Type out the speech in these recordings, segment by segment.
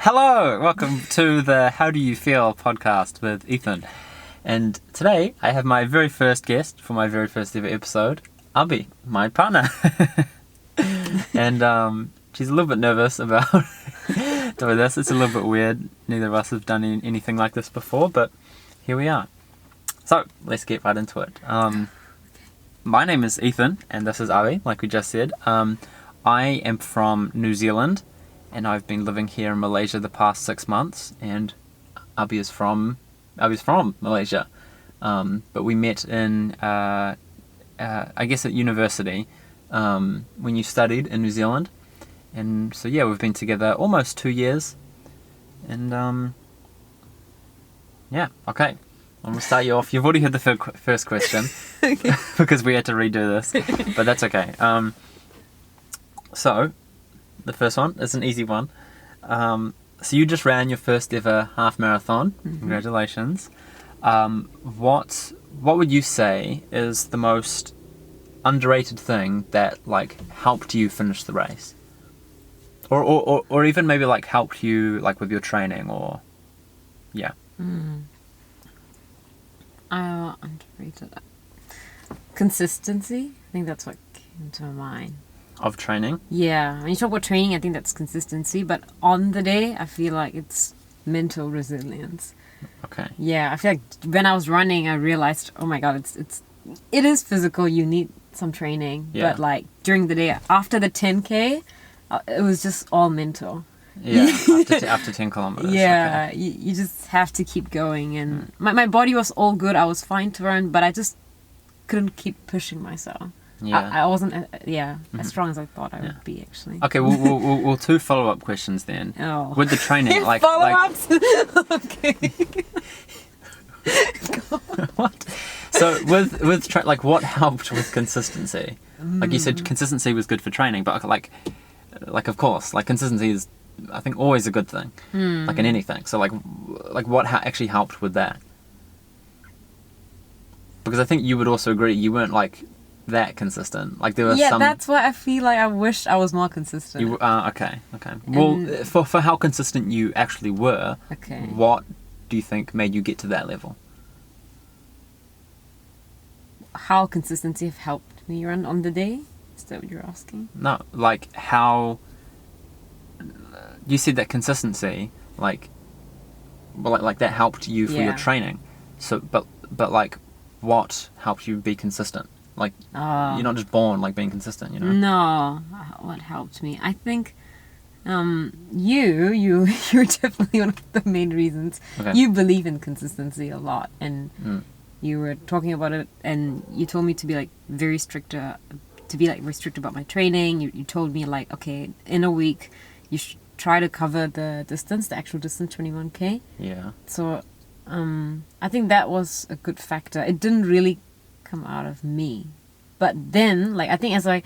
Hello, welcome to the How Do You Feel podcast with Ethan. And today I have my very first guest for my very first ever episode, Abi, my partner. And she's a little bit nervous about doing this. It's a little bit weird. Neither of us have done anything like this before, but here we are. So let's get right into it. My name is Ethan, and this is Abi, like we just said. I am from New Zealand, and I've been living here in Malaysia the past 6 months, and Abi's from Malaysia. But we met in, I guess at university, when you studied in New Zealand. And so yeah, we've been together almost 2 years. And yeah, okay. I'm going to start you off. You've already heard the first question because we had to redo this, but that's okay. So, the first one is an easy one. So you just ran your first ever half marathon. Mm-hmm. Congratulations. What would you say is the most underrated thing that helped you finish the race, or even maybe helped you with your training, or yeah. Underrated. Consistency. I think that's what came to my mind. Of training? Yeah. When you talk about training, I think that's consistency. But on the day, I feel like it's mental resilience. Okay. Yeah. I feel like when I was running, I realized, oh my God, it is physical. You need some training. Yeah. But during the day, after the 10K, it was just all mental. Yeah, after 10 kilometers. Yeah, okay. you just have to keep going. And my body was all good. I was fine to run, but I just couldn't keep pushing myself. Yeah. I wasn't, as strong as I thought I would be, actually. Okay, we'll two follow-up questions then. Oh. With the training, follow-ups? Okay. What? So with what helped with consistency? Like you said, consistency was good for training, but of course, consistency is, I think, always a good thing, in anything. So what actually helped with that? Because I think you would also agree you weren't that consistent. There were some. Yeah, that's why I feel like I wished I was more consistent. Okay. Well, for how consistent you actually were, okay, what do you think made you get to that level? How consistency have helped me run on the day? Is that what you're asking? No, how. You said that consistency, that helped you for your training. So, but what helped you be consistent? You're not just born being consistent, you know? No, what helped me? I think you're definitely one of the main reasons. Okay. You believe in consistency a lot, and you were talking about it, and you told me to be very strict, very strict about my training. You told me okay, in a week you should try to cover the actual distance, 21K. Yeah. So I think that was a good factor. It didn't really come out of me, but then I think as I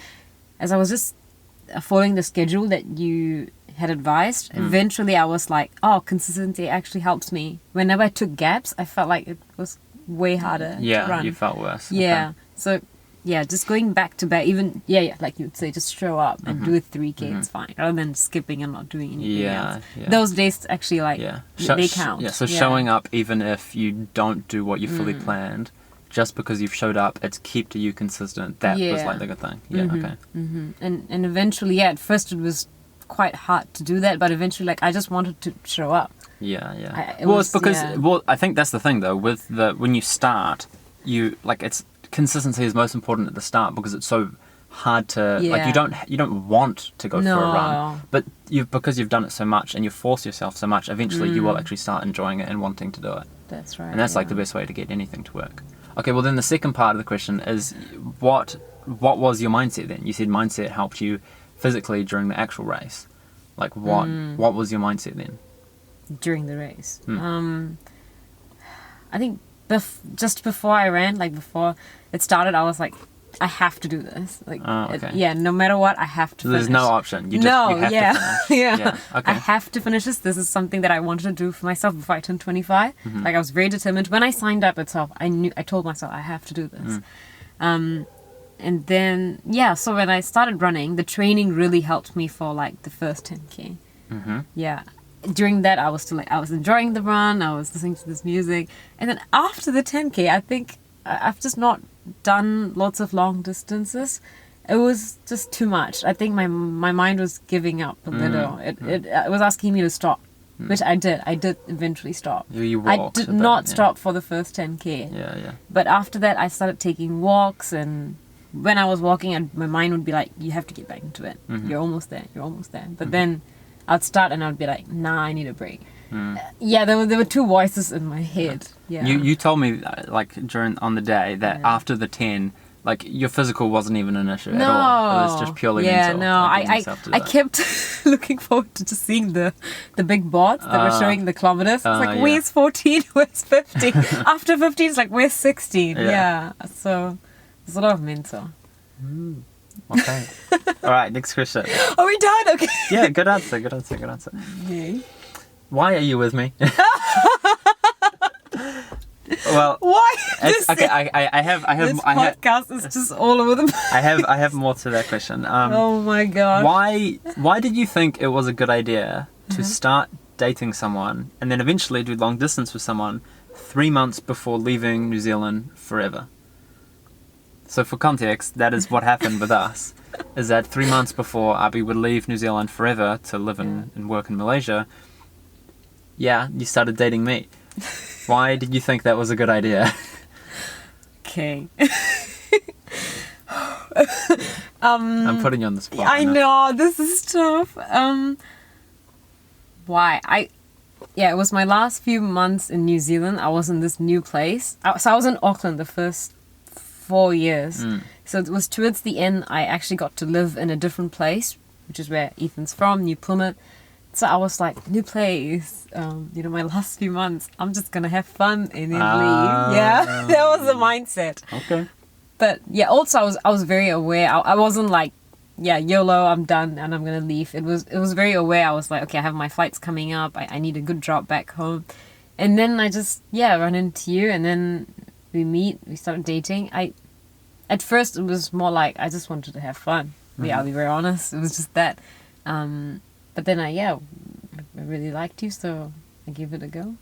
was just following the schedule that you had advised, eventually I was consistency actually helps me. Whenever I took gaps, I felt like it was way harder to run. You felt worse. Yeah. Okay. So yeah, just going back to back, even like you'd say, just show up and do a 3K, it's fine, rather than skipping and not doing anything else. Yeah. Those days actually they count. Yeah, so showing up even if you don't do what you fully planned, just because you've showed up, it's kept you consistent. That was the good thing. Yeah, okay. And eventually, at first it was quite hard to do that, but eventually I just wanted to show up. Yeah. It's because I think that's the thing though, with when you start, it's consistency is most important at the start because it's so hard to you don't want to go for a run, but because you've done it so much and you force yourself so much, eventually you will actually start enjoying it and wanting to do it. That's right. And that's the best way to get anything to work. Okay, well then the second part of the question is what was your mindset then? You said mindset helped you physically during the actual race. What was your mindset then? During the race? I think just before I ran, before it started, I was I have to do this. Okay. No matter what, I have to finish. There's no option. You have to finish. Yeah. Okay. I have to finish this. This is something that I wanted to do for myself before I turned 25. I was very determined. When I signed up itself, I told myself I have to do this. And then, so when I started running, the training really helped me for the first 10K. Yeah. during that, I was still like, I was enjoying the run, I was listening to this music. And then after the 10K, I think I've just not done lots of long distances. It was just too much. I think my mind was giving up a little. It was asking me to stop, which I did. I did eventually stop. You I walked did a bit, not yeah. stop for the first 10K. Yeah. But after that, I started taking walks, and when I was walking, my mind would be like, you have to get back into it. You're almost there. You're almost there. But then I'd start and I'd be like, nah, I need a break. Yeah, there were two voices in my head. Yeah. You told me like on the day that after the 10, like your physical wasn't even an issue at all. It was just purely mental. I kept looking forward to just seeing the big boards that were showing the kilometers. It's like, where's 14? Where's 50? After 15, it's like, where's 16? Yeah. So there's a lot of mental. Okay. All right, next question. Are we done? Okay. Yeah, good answer. Okay. Why are you with me? Well, Why? okay. I have This podcast is just all over the place. I have more to that question. Oh my god. Why did you think it was a good idea to start dating someone and then eventually do long distance with someone 3 months before leaving New Zealand forever? So for context, that is what happened with us. Is that 3 months before Abi would leave New Zealand forever to live and work in Malaysia, you started dating me. Why did you think that was a good idea? Okay. I'm putting you on the spot. I know, this is tough. Why? It was my last few months in New Zealand. I was in this new place. So I was in Auckland the first 4 years. So it was towards the end I actually got to live in a different place, which is where Ethan's from, New Plymouth. So I was like, new place, my last few months, I'm just going to have fun and then leave. Yeah, that was the mindset. Okay. But yeah, also I was very aware. I wasn't like, YOLO, I'm done and I'm going to leave. It was very aware. I was like, okay, I have my flights coming up. I need a good job back home. And then I just, run into you, and then we meet, we started dating. At first it was more like, I just wanted to have fun. I'll be very honest. It was just that. But then I really liked you, so I gave it a go.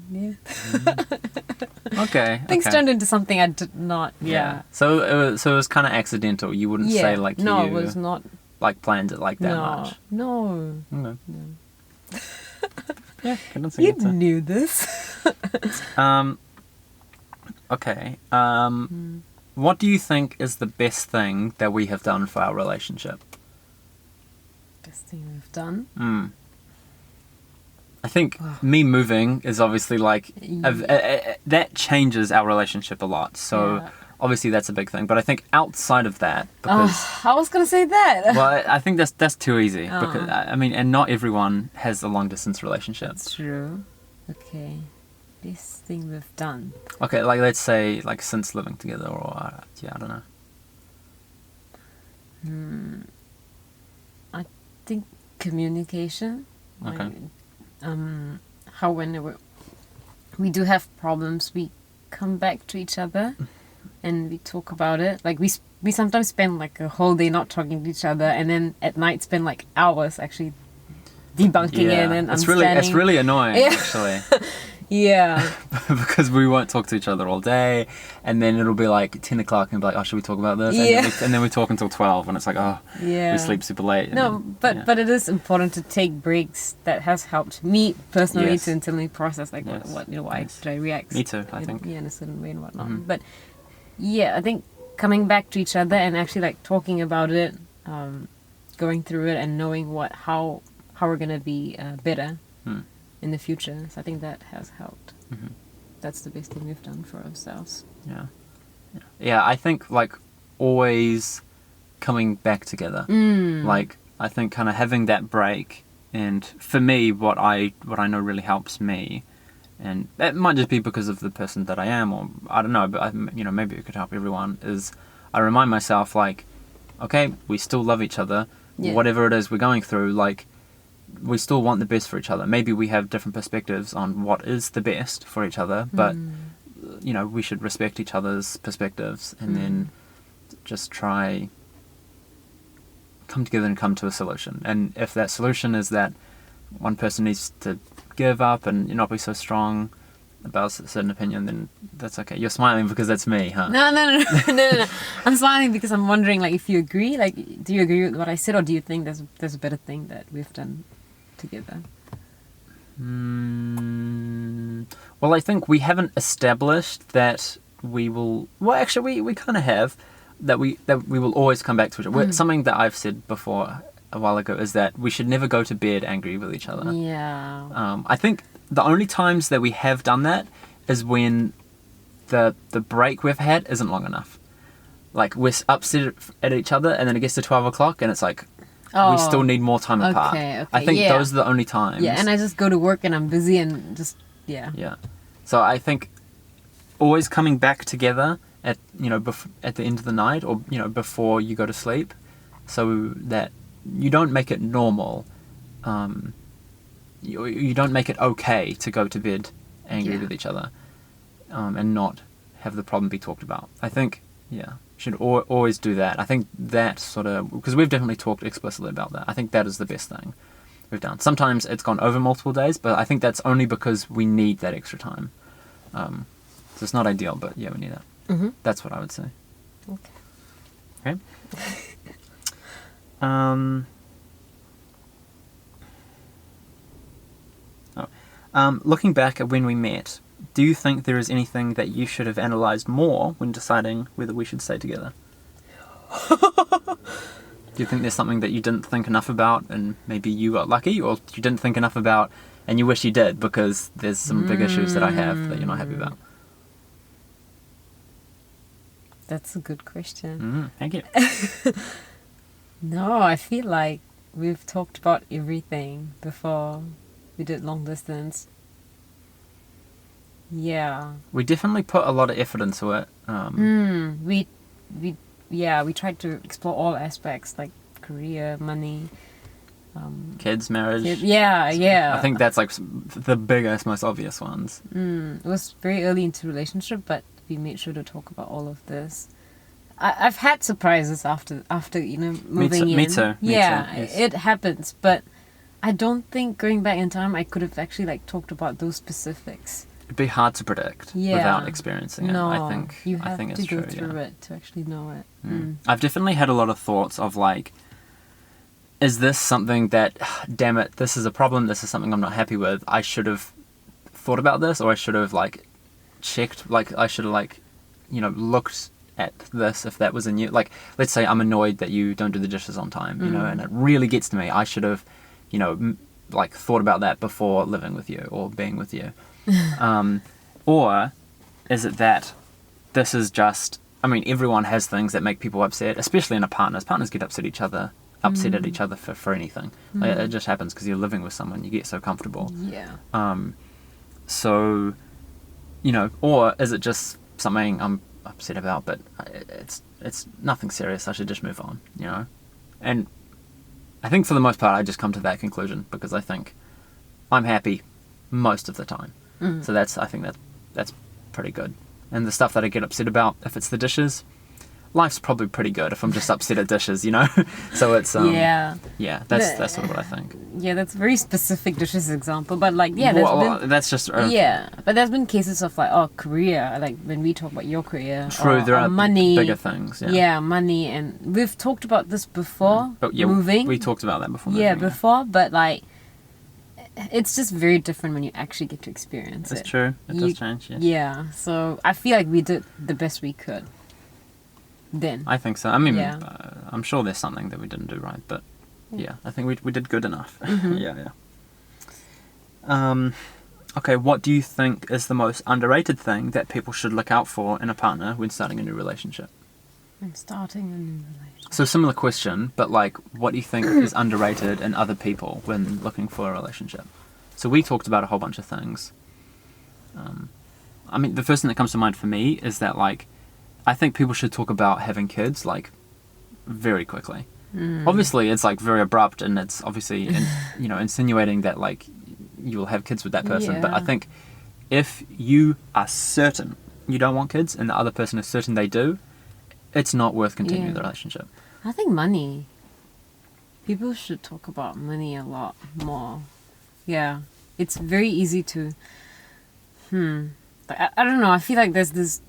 Yeah. Okay. Things turned into something I did not. Yeah. So it was kind of accidental. You wouldn't say like no, you it was not. like planned it like that much. No. Okay. No. Yeah. You knew this. Okay. What do you think is the best thing that we have done for our relationship? Best thing we've done. I think me moving is obviously like that changes our relationship a lot. So obviously that's a big thing. But I think outside of that, because I was gonna say that. well, I think that's too easy because I mean, and not everyone has a long distance relationship. That's true. Okay, best thing we've done. Okay, like let's say like since living together, or I don't know. I think communication. Okay. How whenever we do have problems, we come back to each other and we talk about it. Like we sometimes spend like a whole day not talking to each other, and then at night spend like hours actually debunking it and understanding. It's really annoying actually. Yeah. Because we won't talk to each other all day, and then it'll be like 10 o'clock and be like, oh, should we talk about this? And then we talk until 12, and it's like, oh, we sleep super late. No, but it is important to take breaks. That has helped me personally to internally process like why did I react? Me too, I think. Yeah, in a certain way and whatnot. But yeah, I think coming back to each other and actually like talking about it, going through it and knowing how we're gonna be better in the future. So I think that has helped. That's the best thing we've done for ourselves. Yeah, I think like always coming back together. Like I think kind of having that break, and for me what I know really helps me, and it might just be because of the person that I am, or I don't know, but maybe it could help everyone, is I remind myself like, okay, we still love each other, whatever it is we're going through, like we still want the best for each other. Maybe we have different perspectives on what is the best for each other, but we should respect each other's perspectives, and then just try come together and come to a solution. And if that solution is that one person needs to give up and not be so strong about a certain opinion, then that's okay. You're smiling because that's me, huh? No. I'm smiling because I'm wondering, like, if you agree. Like, do you agree with what I said, or do you think there's a better thing that we've done together? Well, I think we haven't established that we will. Well, actually, we kind of have that we will always come back to each other. Something that I've said before a while ago is that we should never go to bed angry with each other. Yeah. I think the only times that we have done that is when the break we've had isn't long enough. Like, we're upset at each other, and then it gets to 12 o'clock, and it's like, we still need more time apart. Okay, I think yeah. those are the only times. Yeah, and I just go to work and I'm busy and just, yeah. Yeah. So I think always coming back together at at the end of the night, or before you go to sleep, so that you don't make it normal. You don't make it okay to go to bed angry with each other, and not have the problem be talked about. I think, should always do that. I think that sort of, because we've definitely talked explicitly about that. I think that is the best thing we've done. Sometimes it's gone over multiple days, but I think that's only because we need that extra time. So it's not ideal, but yeah, we need that. Mm-hmm. That's what I would say. Okay. Looking back at when we met, do you think there is anything that you should have analysed more when deciding whether we should stay together? Do you think there's something that you didn't think enough about and maybe you got lucky, or you didn't think enough about and you wish you did because there's some big issues that I have that you're not happy about? That's a good question. Thank you. No, I feel like we've talked about everything before we did long distance. Yeah. We definitely put a lot of effort into it. We tried to explore all aspects, like career, money, kids, marriage. Yeah. I think that's like the biggest, most obvious ones. It was very early into relationship, but we made sure to talk about all of this. I've had surprises after moving in. Me too. Yes. It happens, but I don't think going back in time I could have actually talked about those specifics. It'd be hard to predict without experiencing it. I think you have I think to it's go true, through it to actually know it. I've definitely had a lot of thoughts of is this something that, damn it, this is a problem, this is something I'm not happy with, I should have thought about this, or I should have checked, I should have looked at this if that was a new, let's say I'm annoyed that you don't do the dishes on time, and it really gets to me. I should have, thought about that before living with you or being with you. Or is it that this is just, everyone has things that make people upset, especially in a partners. Partners get upset at each other for anything. It just happens because you're living with someone. You get so comfortable. Yeah. So, or is it just something I'm upset about, but it's nothing serious. I should just move on, And I think for the most part, I just come to that conclusion because I think I'm happy most of the time. So I think that's pretty good. And the stuff that I get upset about, if it's the dishes, life's probably pretty good if I'm just upset at dishes, So it's that's sort of what I think. Yeah, that's a very specific dishes example, but that's just but there's been cases of career, when we talk about your career. True, there are money, bigger things. Yeah, money, and we've talked about this before. Moving. We talked about that before. Before, but it's just very different when you actually get to experience it. It's true. It does change. Yes. Yeah, so I feel like we did the best we could. Then I think so. I'm sure there's something that we didn't do right, but I think we did good enough. Okay, what do you think is the most underrated thing that people should look out for in a partner when starting a new relationship? When starting a new relationship. So similar question, but what do you think is underrated in other people when looking for a relationship? So we talked about a whole bunch of things. The first thing that comes to mind for me is that I think people should talk about having kids very quickly. Obviously, it's very abrupt, and it's obviously insinuating that you will have kids with that person. Yeah. But I think if you are certain you don't want kids, and the other person is certain they do, it's not worth continuing the relationship. I think money. People should talk about money a lot more. Yeah. It's very easy to, I don't know. I feel like there's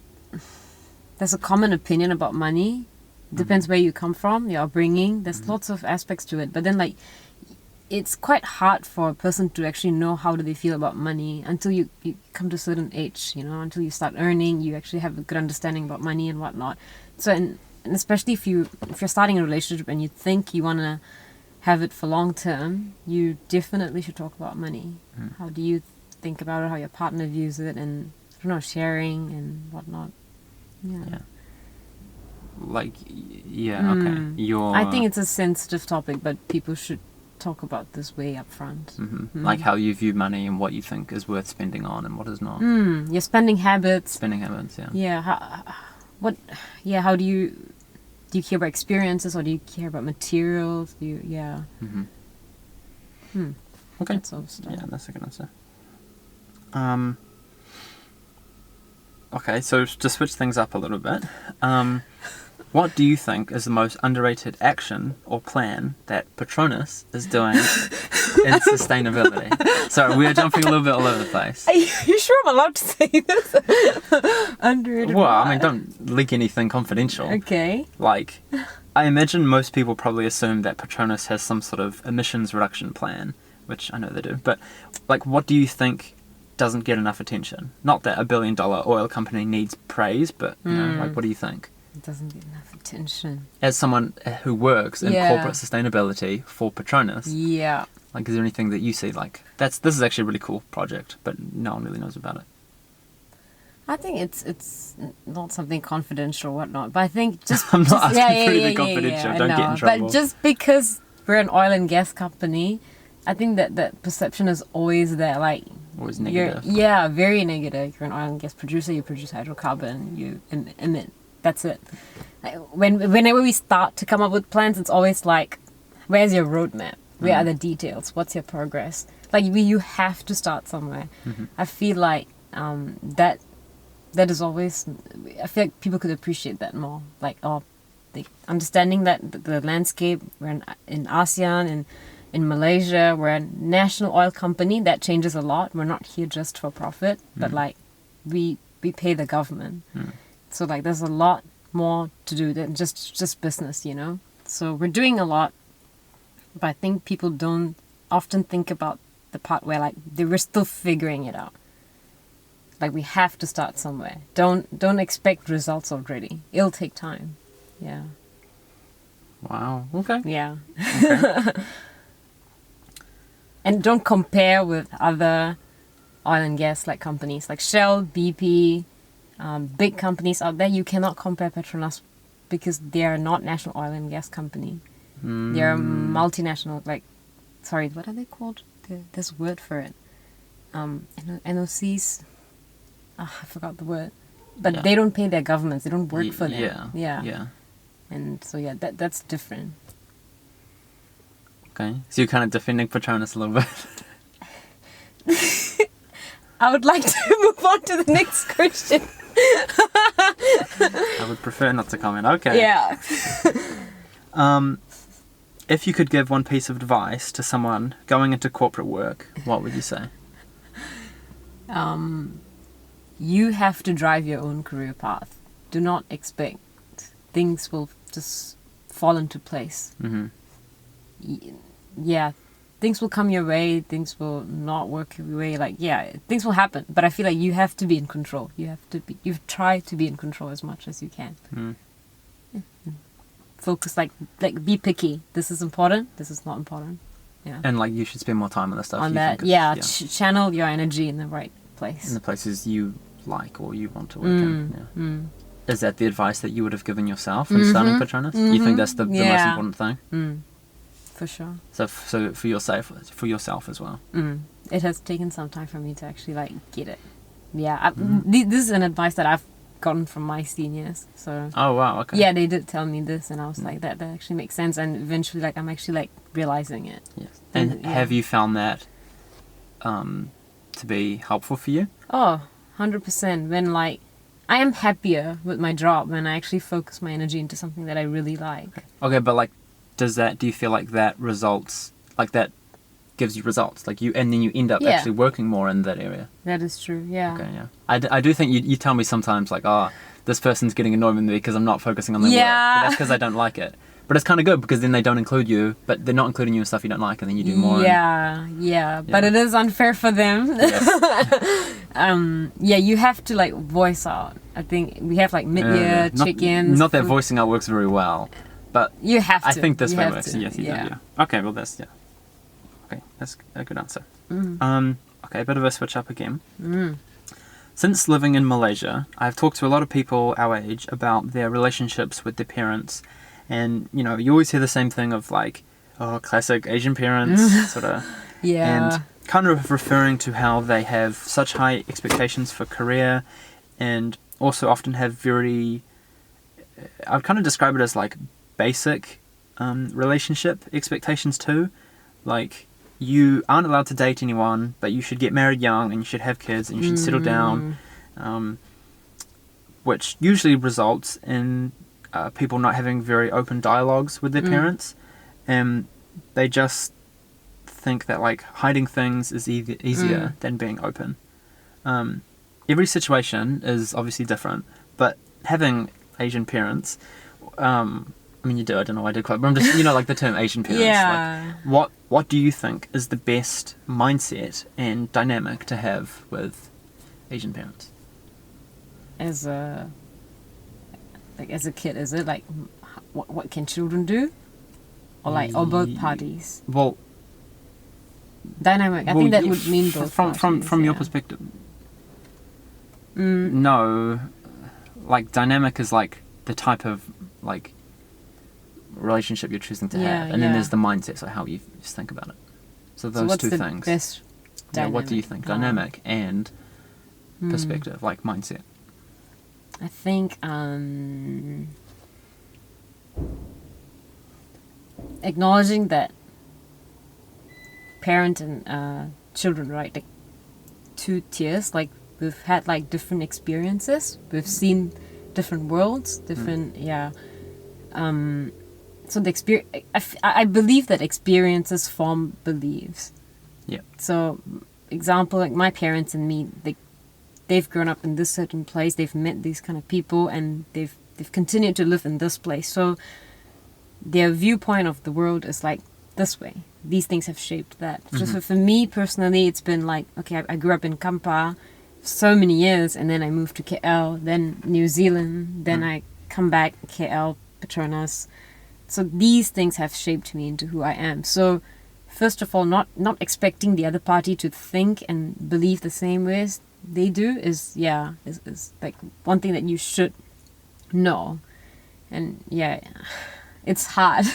a common opinion about money. Depends where you come from, your upbringing. There's lots of aspects to it. But then, like, it's quite hard for a person to actually know how do they feel about money until you come to a certain age, until you start earning, you actually have a good understanding about money and whatnot. So, and especially if you're starting a relationship and you think you want to have it for long term, you definitely should talk about money. How do you think about it, how your partner views it, and, I don't know, sharing and whatnot. Yeah. Like, okay. I think it's a sensitive topic, but people should talk about this way up front. Like how you view money and what you think is worth spending on and what is not. Your spending habits. Yeah. Yeah. How do you care about experiences, or do you care about materials? Okay. That sort of stuff. Yeah, that's a good answer. Okay, so to switch things up a little bit, what do you think is the most underrated action or plan that Patronus is doing in sustainability? Sorry, we're jumping a little bit all over the place. Are you sure I'm allowed to say this? Underrated. Well, I mean, don't leak anything confidential. Okay. Like, I imagine most people probably assume that Patronus has some sort of emissions reduction plan, which I know they do. But, like, what do you think doesn't get enough attention? Not that $1 billion oil company needs praise, but, like, what do you think? It doesn't get enough attention. As someone who works in corporate sustainability for Patronus, like, is there anything that you see, like, this is actually a really cool project, but no one really knows about it? I think it's not something confidential or whatnot, but I think just... I'm not asking for anything confidential, don't get in trouble. But just because we're an oil and gas company, I think that perception is always there, like... Always negative. Very negative. You're an oil and gas producer, you produce hydrocarbon, you emit. That's it. Like, whenever we start to come up with plans, it's always like, where's your roadmap? Where are the details? What's your progress? Like, you have to start somewhere. I feel like that is always... I feel like people could appreciate that more. Like, understanding that the landscape, we're in ASEAN, and in Malaysia, we're a national oil company. That changes a lot. We're not here just for profit, but like, we pay the government. So like, there's a lot more to do than just business, So we're doing a lot, but I think people don't often think about the part where like we're still figuring it out. Like, we have to start somewhere. Don't expect results already. It'll take time. Yeah. Wow. Okay. Yeah. Okay. And don't compare with other oil and gas like companies like Shell, BP, big companies out there. You cannot compare Petronas because they are not national oil and gas company. They are multinational. Like, sorry, what are they called? There's a word for it. NOCs. I forgot the word. But they don't pay their governments. They don't work for them. Yeah. And so that's different. Okay, so you're kind of defending Patronus a little bit. I would like to move on to the next question. I would prefer not to comment. Okay. Yeah. If you could give one piece of advice to someone going into corporate work, what would you say? You have to drive your own career path. Do not expect things will just fall into place. Things will come your way, things will not work your way, things will happen, but I feel like you have to be in control. You try to be in control as much as you can. Focus, be picky. This is important, this is not important. And like, you should spend more time on the stuff on you that. think Channel your energy in the right place. in the places you like or you want to work in. Is that the advice that you would have given yourself when starting Patronus? You think that's the most important thing? For sure. So for yourself as well. It has taken some time for me to actually get it. This is an advice that I've gotten from my seniors. So oh wow, okay. Yeah, they did tell me this, and I was like, that actually makes sense. And eventually, I'm actually realizing it. Yes. And have you found that to be helpful for you? Oh, 100%. When I am happier with my job when I actually focus my energy into something that I really like. Okay, but do you feel like that results, that gives you results. Like and then you end up Yeah. actually working more in that area. That is true. Yeah. Okay, yeah. I do think you tell me sometimes like, this person's getting annoyed with me because I'm not focusing on their work. Yeah. But that's because I don't like it. But it's kind of good because then they don't include you, but they're not including you in stuff you don't like, and then you do more. Yeah. But it is unfair for them. Yes. You have to like voice out. I think we have like mid-year check-ins. Not that voicing out works very well, but you have to. I think this You way have works. to. Yes, you do, yeah. Okay, well that's Okay, that's a good answer. Mm. Okay, a bit of a switch up again. Since living in Malaysia, I've talked to a lot of people our age about their relationships with their parents, and you always hear the same thing of like, classic Asian parents, sort of. Yeah. And kind of referring to how they have such high expectations for career, and also often have very, I'd kind of describe it as like basic relationship expectations too. Like, you aren't allowed to date anyone, but you should get married young and you should have kids and you should settle down, which usually results in people not having very open dialogues with their parents, and they just think that like hiding things is easier than being open. Every situation is obviously different, but having Asian parents, I mean, you do. I don't know why I did quite, but I'm just, like the term Asian parents. Yeah. Like, what do you think is the best mindset and dynamic to have with Asian parents? As a kid, is it like what can children do, or both parties? Well, dynamic. I think that would mean both parties. From your perspective. No, like dynamic is like the type of like relationship you're choosing to have, and then there's the mindset, so how you just think about it. So those what's two the things. Best dynamic? What do you think? Dynamic and perspective, like mindset. I think acknowledging that parent and children, right? Like two tiers. Like we've had like different experiences. We've seen different worlds, different so the experience, I believe that experiences form beliefs. Yeah. So, example, like my parents and me, they've grown up in this certain place. They've met these kind of people, and they've continued to live in this place. So, their viewpoint of the world is like this way. These things have shaped that. So for me personally, it's been like, okay, I grew up in Kampa so many years, and then I moved to KL, then New Zealand, then I come back KL, Petronas. So these things have shaped me into who I am. So first of all, not expecting the other party to think and believe the same way as they do is like one thing that you should know. And it's hard.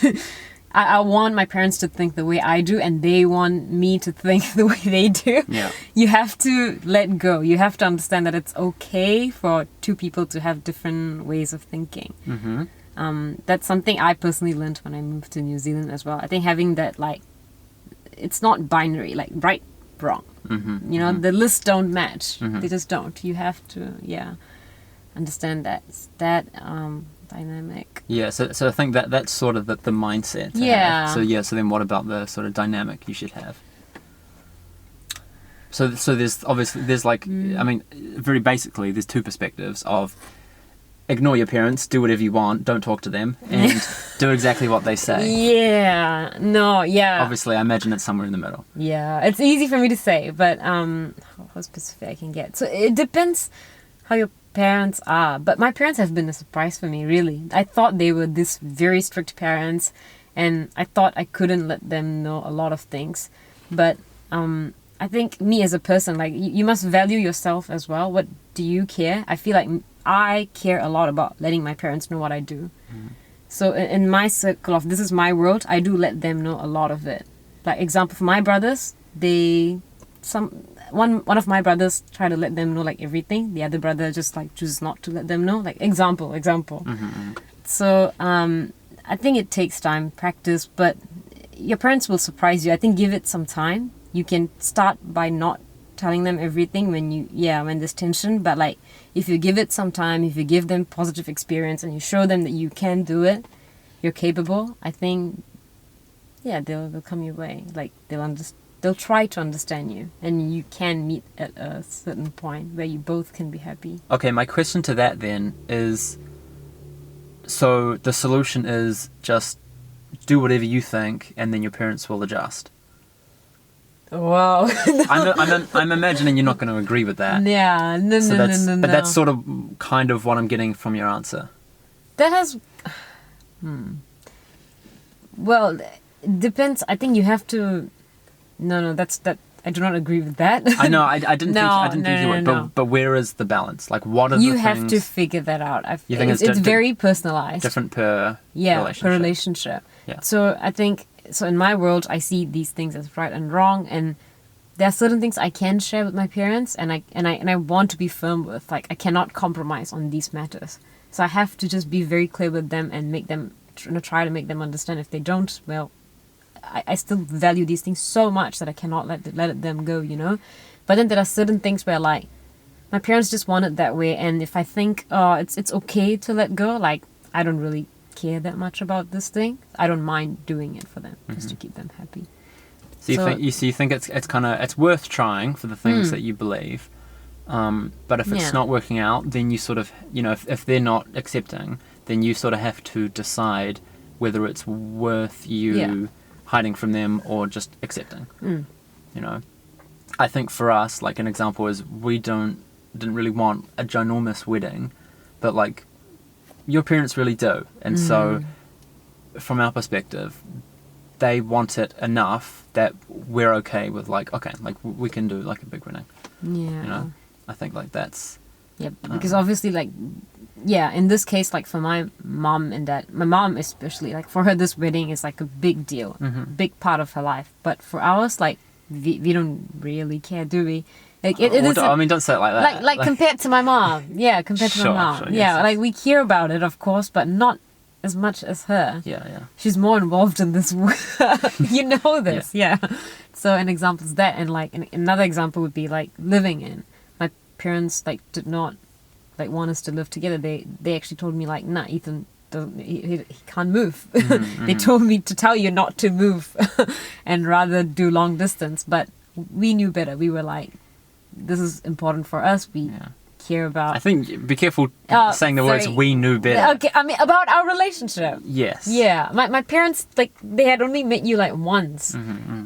I want my parents to think the way I do, and they want me to think the way they do. Yeah. You have to let go. You have to understand that it's okay for two people to have different ways of thinking. Mm-hmm. That's something I personally learned when I moved to New Zealand as well. I think having that, like, it's not binary, like right, wrong. Mm-hmm. The lists don't match. Mm-hmm. They just don't. You have to, understand that. It's that dynamic. Yeah, so I think that's sort of the mindset. To Yeah. have. So then what about the sort of dynamic you should have? So there's like, I mean, very basically, there's two perspectives of ignore your parents, do whatever you want, don't talk to them, and do exactly what they say. Yeah. No, yeah. Obviously, I imagine it's somewhere in the middle. Yeah. It's easy for me to say, but how specific I can get. So it depends how your parents are. But my parents have been a surprise for me, really. I thought they were this very strict parents, and I thought I couldn't let them know a lot of things. But I think me as a person, like, you must value yourself as well. What do you care? I feel like I care a lot about letting my parents know what I do. So in my circle of this is my world, I do let them know a lot of it. Like, example, for my brothers, one of my brothers try to let them know like everything. The other brother just like chooses not to let them know. Like, example. Mm-hmm. So I think it takes time, practice, but your parents will surprise you. I think give it some time. You can start by not telling them everything when there's tension, but like if you give it some time, if you give them positive experience and you show them that you can do it, you're capable, I think they'll come your way. Like they'll they'll try to understand you, and you can meet at a certain point where you both can be happy. Okay, my question to that then is, so the solution is just do whatever you think, and then your parents will adjust. Wow. I'm imagining you're not going to agree with that. Yeah, no. But that's sort of kind of what I'm getting from your answer. That has... Well, it depends. I think you have to... No, that. I do not agree with that. I know, I didn't think you would. No. But where is the balance? Like, what are you the have things... to figure that out. You think it's very personalized. Different per relationship. Per relationship. Yeah. So I think... So in my world, I see these things as right and wrong, and there are certain things I can share with my parents, and I want to be firm with. Like, I cannot compromise on these matters. So I have to just be very clear with them and make them try to make them understand. If they don't, well, I still value these things so much that I cannot let them go, you know. But then there are certain things where, like, my parents just want it that way, and if I think it's okay to let go, like, I don't really care that much about this thing, I don't mind doing it for them just to keep them happy. So you think it's worth trying for the things that you believe, but if it's not working out, then you sort of, you know, if they're not accepting, then you sort of have to decide whether it's worth you hiding from them or just accepting. You know, I think for us, like, an example is we didn't really want a ginormous wedding, but like your parents really do, and so from our perspective, they want it enough that we're okay with, like, okay, like, we can do like a big wedding. Yeah. You know, I think like that's... Yeah, because obviously, like, in this case, like, for my mom and dad, my mom especially, like, for her, this wedding is like a big deal, big part of her life. But for ours, like, we don't really care, do we? Like, it is... I mean, don't say it like that. Like compared to my mom. Yeah, compared to my mom. Sure, yeah, yes. like, we care about it, of course, but not as much as her. Yeah. She's more involved in this. You know this, yeah. So an example is that, and like another example would be like living in. My parents like did not like want us to live together. They actually told me like, nah, Ethan doesn't. He can't move. They told me to tell you not to move, and rather do long distance. But we knew better. We were like, this is important for us. We care about... I think be careful saying the words "we knew better." Okay, I mean about our relationship. Yes. Yeah, my parents, like, they had only met you like once,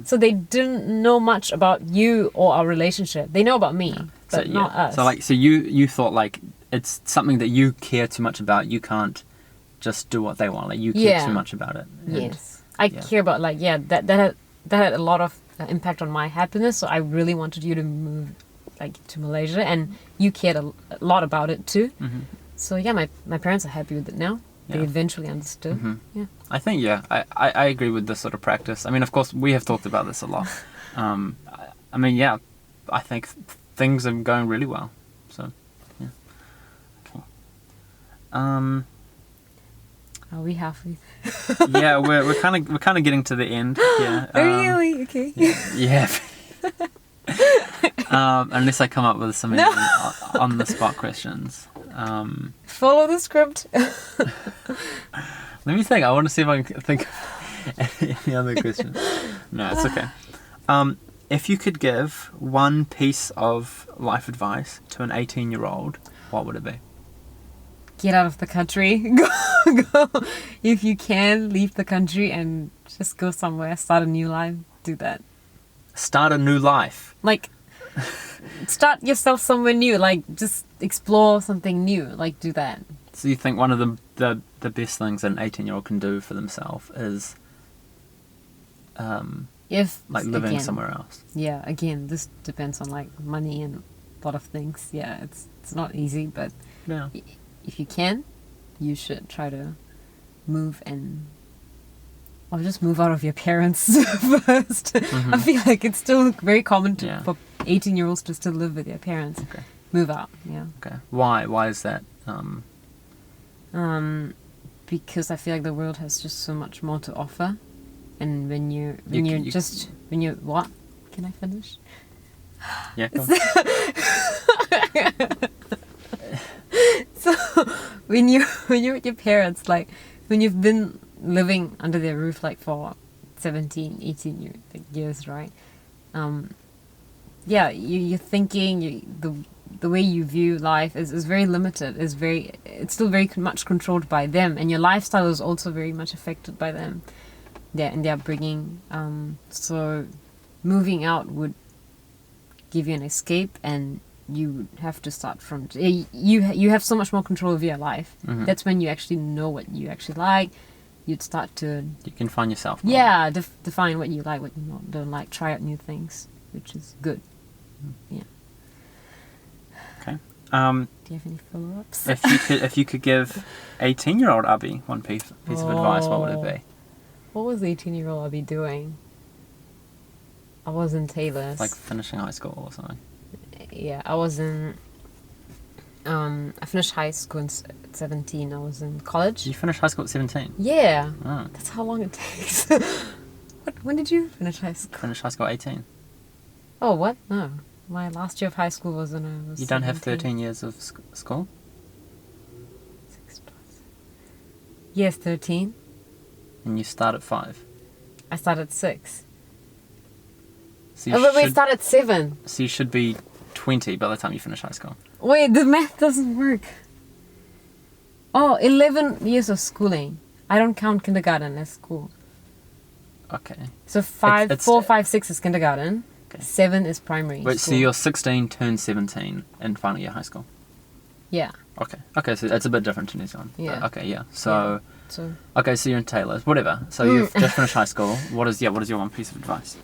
so they didn't know much about you or our relationship. They know about me, but not us. So you thought like it's something that you care too much about. You can't just do what they want. Like, you care too much about it. Yes, I care about, like, that had a lot of impact on my happiness. So I really wanted you to move, like, to Malaysia, and you cared a lot about it too. So yeah, my parents are happy with it now. They eventually understood. Yeah, I think I agree with this sort of practice. I mean, of course, we have talked about this a lot. I mean, I think things are going really well. So yeah. Okay. are we halfway? Yeah, we're kind of getting to the end. Yeah. Really? Okay. Yeah. Unless I come up with some on the spot questions. Follow the script. Let me think. I want to see if I can think of any other questions. No, it's okay. If you could give one piece of life advice to an 18-year-old, what would it be? Get out of the country. Go. If you can, leave the country and just go somewhere. Start a new life. Do that. Start a new life. Like, start yourself somewhere new. Like, just explore something new. Like, do that. So you think one of the best things that an 18-year-old can do for themselves is living somewhere else? Yeah, again, this depends on, like, money and a lot of things. Yeah, it's not easy, but if you can, you should try to move or just move out of your parents first. I feel like it's still very common for 18-year-olds to still live with their parents. Okay. Move out, yeah. Okay. Why is that? Because I feel like the world has just so much more to offer, and when you what? Can I finish? Yeah. Go on. So when you're with your parents, like, when you've been living under their roof like for 17, 18 years, right? You're thinking, the way you view life is very limited. It's still very much controlled by them, and your lifestyle is also very much affected by them. And their upbringing. So moving out would give you an escape, and you would have to start from. You have so much more control over your life. Mm-hmm. That's when you actually know what you actually like. You'd start to. You can find yourself more. Yeah, define what you like, what you don't like. Try out new things, which is good. Yeah. Okay. Do you have any follow-ups? If you could give 18-year-old Abby one piece of advice, what would it be? What was the 18-year-old Abby doing? I was in Taylor's. Like finishing high school or something. Yeah, I was in. I finished high school at 17. I was in college. You finished high school at 17? Yeah. Oh. That's how long it takes. When did you finish high school? Finished high school at 18. Oh, what? No. My last year of high school was when I was You don't have 17. 13 years of school? 6 plus. Yes, 13. And you start at 5. I started at 6. So But we start at 7. So you should be 20 by the time you finish high school. Wait, the math doesn't work. Oh, 11 years of schooling. I don't count kindergarten as school. Okay. So It's- 4, 5, 6 is kindergarten. Okay. 7 is primary Wait, so school. you're 16, turned 17 in final year high school? Yeah. Okay. Okay, so it's a bit different to New Zealand. But Yeah. okay, yeah. So, So okay, so you're in Taylor's. Whatever. So you've just finished high school. What is your one piece of advice?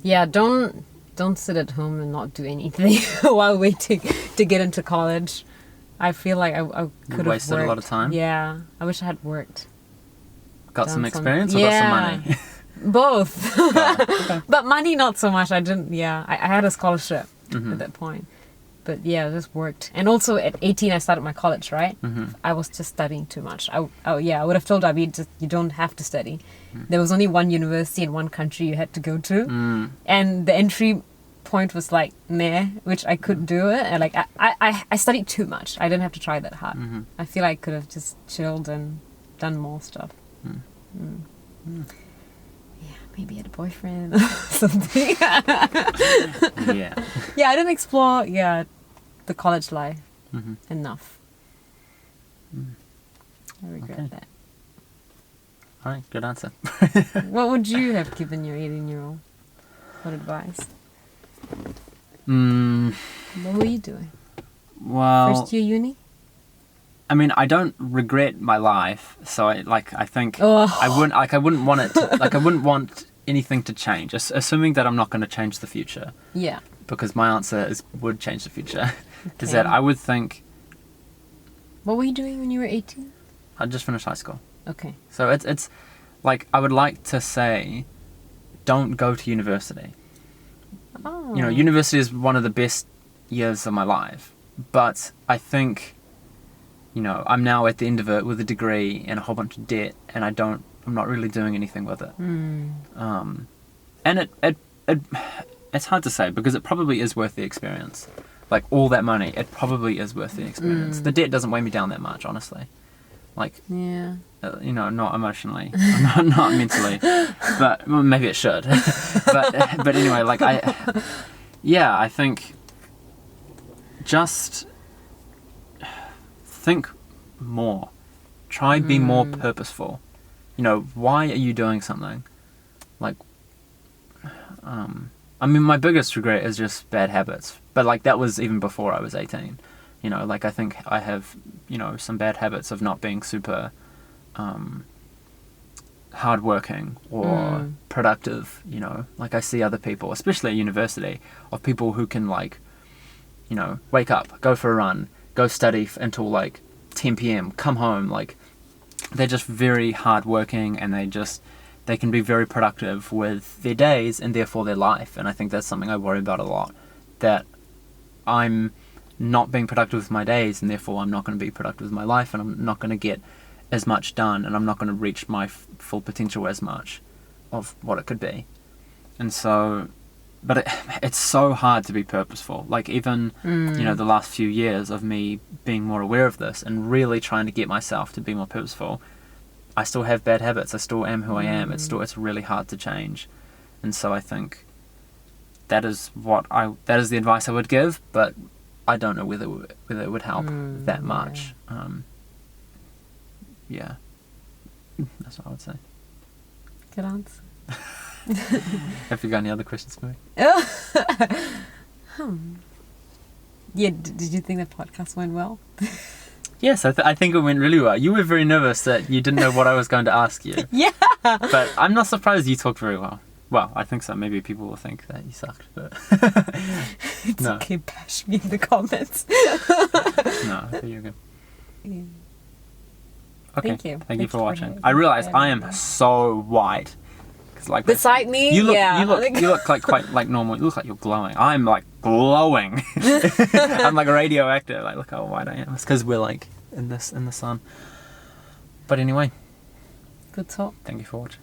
yeah, don't sit at home and not do anything while waiting to get into college. I feel like I could have wasted a lot of time? Yeah, I wish I had worked. Got some Done some- experience or got some Yeah. money? Both. Okay. But money, not so much. I didn't, I had a scholarship Mhm. at that point. But yeah, it just worked. And also at 18, I started my college, right? Mhm. I was just studying too much. I would have told Abby, you don't have to study. Mm. There was only one university in one country you had to go to. Mm. And the entry point was like, meh, which I could do it. And like, I studied too much. I didn't have to try that hard. Mhm. I feel I could have just chilled and done more stuff. Mm. Mm. Yeah, maybe had a boyfriend or something. Yeah. Yeah, I didn't explore, the college life Mhm. enough. Mm. I regret Okay. that. All right, good answer. What would you have given your 18-year-old? What advice? What were you doing? Well, First year uni? I mean, I don't regret my life, so I think Oh. I wouldn't want it I wouldn't want anything to change, assuming that I'm not going to change the future, Yeah. because my answer would change the future. Is Okay. that I would think What were you doing when you were 18? I just finished high school, Okay. so it's like I would like to say, don't go to university. Oh. You know, university is one of the best years of my life, but I think, you know, I'm now at the end of it with a degree and a whole bunch of debt, and I'm not really doing anything with it. And it's hard to say, because it probably is worth the experience. Like, all that money, it probably is worth the experience. The debt doesn't weigh me down that much, honestly. Like, Yeah. you know, not emotionally, not mentally, but well, maybe it should. but anyway, like I think just think more. Try be more purposeful. You know, why are you doing something? Like, I mean, my biggest regret is just bad habits. But like, that was even before I was 18. You know, like, I think I have, you know, some bad habits of not being super hardworking or productive, you know. Like, I see other people, especially at university, of people who can, like, you know, wake up, go for a run, go study until like 10 p.m, come home. Like, they're just very hardworking, and they can be very productive with their days and therefore their life. And I think that's something I worry about a lot, that I'm not being productive with my days, and therefore I'm not going to be productive with my life, and I'm not going to get as much done, and I'm not going to reach my full potential as much of what it could be. And so, but it's so hard to be purposeful. Like, even, you know, the last few years of me being more aware of this and really trying to get myself to be more purposeful, I still have bad habits. I still am who I am. It's really hard to change. And so I think that is the advice I would give, but I don't know whether it would help that much. Yeah. That's what I would say. Good answer. Have you got any other questions for me? Yeah, did you think the podcast went well? Yes, I think it went really well. You were very nervous that you didn't know what I was going to ask you. Yeah. But I'm not surprised you talked very well. Well, I think so. Maybe people will think that you sucked, but... It's No. okay, bash me in the comments. No, there you go. Yeah. Okay. Thank you. Thank you for watching. having I realize me. I am so white. 'Cause like Beside me? you look, yeah. you look like quite like normal. You look like you're glowing. I'm like glowing. I'm like radioactive. Like, look how white I am. It's because we're like in the sun. But anyway, Good talk. thank you for watching.